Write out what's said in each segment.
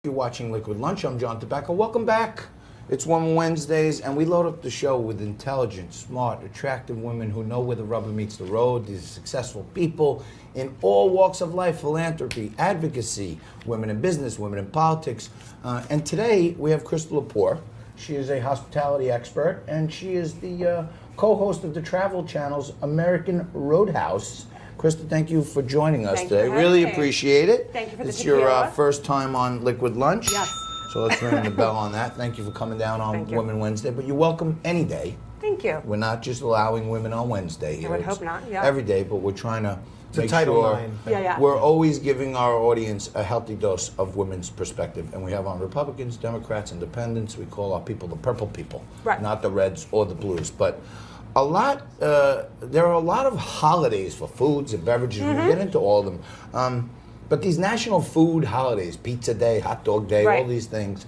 You're watching Liquid Lunch. I'm John Tobacco. Welcome back. It's Women Wednesdays, and we load up the show with intelligent, smart, attractive women who know where the rubber meets the road. These are successful people in all walks of life: philanthropy, advocacy, women in business, women in politics. And today we have Krista Lepore. She is a hospitality expert, and she is the co-host of the Travel Channel's American Roadhouse. Krista, thank you for joining us today. Really appreciate it. Thank you for the It's tequila. your first time on Liquid Lunch. Yes. So let's ring the bell on that. Thank you for coming down on Women Wednesday, but you're welcome any day. Thank you. We're not just allowing women on Wednesday here. I would hope not, yeah. Every day, but we're trying to make Title sure IX. Yeah. we're always giving our audience a healthy dose of women's perspective. And we have on Republicans, Democrats, Independents. We call our people the purple people, Right. not the reds or the blues. But there are a lot of holidays for foods and beverages. We get into all of them. But these national food holidays, Pizza Day, Hot Dog Day, all these things,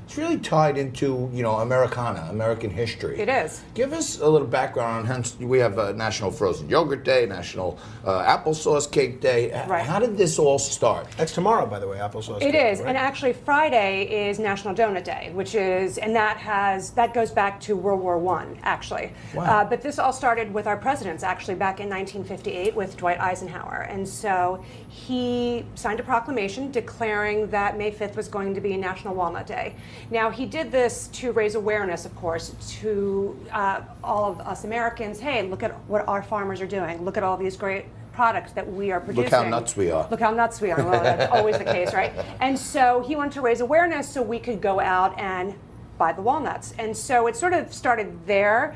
it's really tied into, Americana, American history. It is. Give us a little background on, hence we have National Frozen Yogurt Day, National Applesauce Cake Day. Right. How did this all start? That's tomorrow, by the way, applesauce It cake, is, right? and actually Friday is National Donut Day, that goes back to World War I, actually. Wow. But this all started with our presidents, actually, back in 1958 with Dwight Eisenhower. And so he signed a proclamation declaring that May 5th was going to be National Walnut Day. Now, he did this to raise awareness, of course, to all of us Americans. Hey, look at what our farmers are doing. Look at all these great products that we are producing. Look how nuts we are. Look how nuts we are. Well, that's always the case, right? And so he wanted to raise awareness so we could go out and buy the walnuts. And so it sort of started there.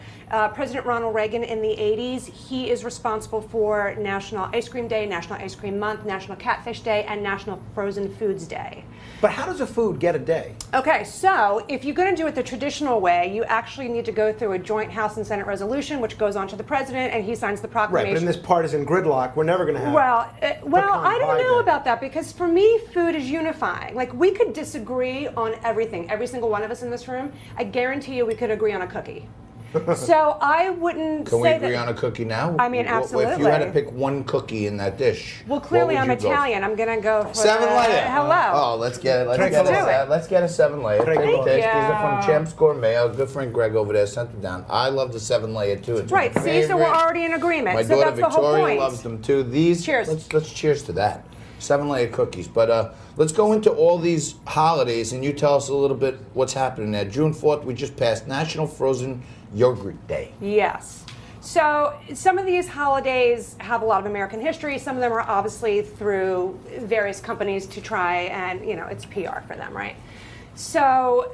President Ronald Reagan in the 80s, he is responsible for National Ice Cream Day, National Ice Cream Month, National Catfish Day, and National Frozen Foods Day. But how does a food get a day? Okay, so if you're going to do it the traditional way, you actually need to go through a joint House and Senate resolution, which goes on to the president, and he signs the proclamation. Right, but in this partisan gridlock, we're never going to have Well, I don't know pie about that, because for me, food is unifying. Like, we could disagree on everything, every single one of us in this room. I guarantee you we could agree on a cookie. So I wouldn't Can we say agree that. on a cookie now? I mean, If you absolutely. had to pick one cookie in that dish, Well, clearly what I'm would you go for? Italian. I'm going to go for 7-layer. Hello. Oh, let's get it. Let's do it. Let's get a 7-layer. Thank Take a you. taste. These are from Yeah. Champs Gourmet. Our good friend Greg over there sent them down. I love the 7-layer too. It's Right, my see, so we're favorite. already in agreement. My so daughter that's the whole Victoria point. loves them too. These. Cheers. Let's cheers to that. 7-layer cookies. But let's go into all these holidays, and you tell us a little bit what's happening there. June 4th, we just passed National Frozen Yogurt Day. Yes. So some of these holidays have a lot of American history. Some of them are obviously through various companies to try and, it's PR for them, right? So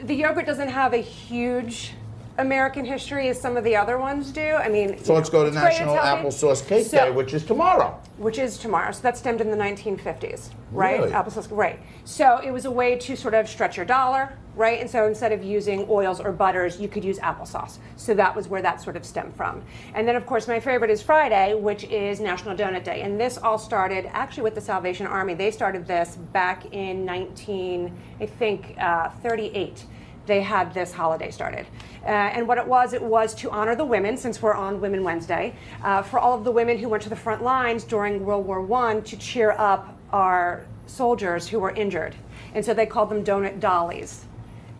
the yogurt doesn't have a huge American history as some of the other ones do. I mean, So let's go to it's great, it's National healthy. Applesauce Cake So- Day, which is tomorrow. Which is tomorrow. So that stemmed in the 1950s, right? Really? Applesauce, right. So it was a way to sort of stretch your dollar, right? And so instead of using oils or butters, you could use applesauce. So that was where that sort of stemmed from. And then, of course, my favorite is Friday, which is National Donut Day. And this all started actually with the Salvation Army. They started this back in 1938. They had this holiday started. And what it was to honor the women, since we're on Women Wednesday, for all of the women who went to the front lines during World War I to cheer up our soldiers who were injured. And so they called them donut dollies.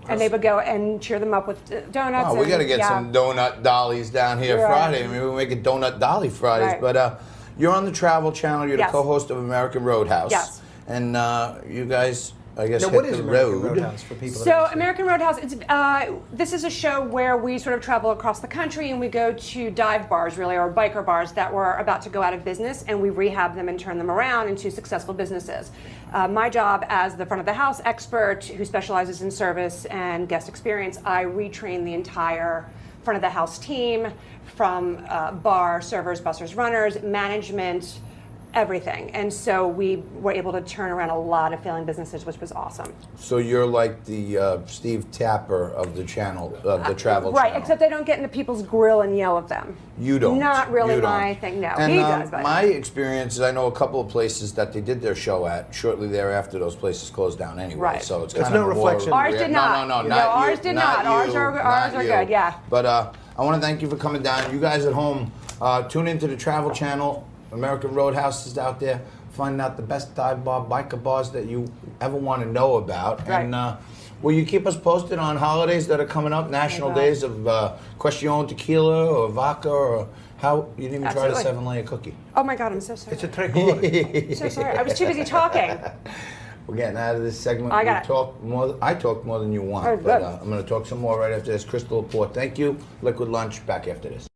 And they would go and cheer them up with donuts. Oh, we got to and, get some donut dollies down here Right. Friday. Maybe we'll make it Donut Dolly Fridays. Right. But you're on the Travel Channel. You're the Yes. co-host of American Roadhouse. Yes. And you guys, I guess, Now, hit what is the American road. Roadhouse for people? that So don't see? American Roadhouse, this is a show where we sort of travel across the country and we go to dive bars, really, or biker bars that were about to go out of business, and we rehab them and turn them around into successful businesses. My job as the front of the house expert who specializes in service and guest experience, I retrain the entire front of the house team from bar servers, bussers, runners, management, everything. And so we were able to turn around a lot of failing businesses, which was awesome. So you're like the Steve Tapper of the channel, the Travel Right, Channel. except I don't get in the people's grill and yell at them. You don't. Not really You don't. my thing, no. And He does, but my experience is I know a couple of places that they did their show at. Shortly thereafter, those places closed down anyway. Right. So it's It's kind no of reflection. more Ours did not. No, No, not you. ours did not. you, Ours are not you. good, yeah. But I want to thank you for coming down. You guys at home, tune into the Travel Channel. American Roadhouse is out there. finding out the best dive bar, biker bars that you ever want to know about. Right. And will you keep us posted on holidays that are coming up, national will. days of Question Tequila or vodka, or how you didn't even try the Absolutely. 7-layer cookie? Oh my God, I'm so sorry. It's a tricolore. So sorry. I was too busy talking. We're getting out of this segment. I got it. I talked more than you want, Oh, but good. I'm going to talk some more right after this. Krista Lepore, thank you. Liquid Lunch, back after this.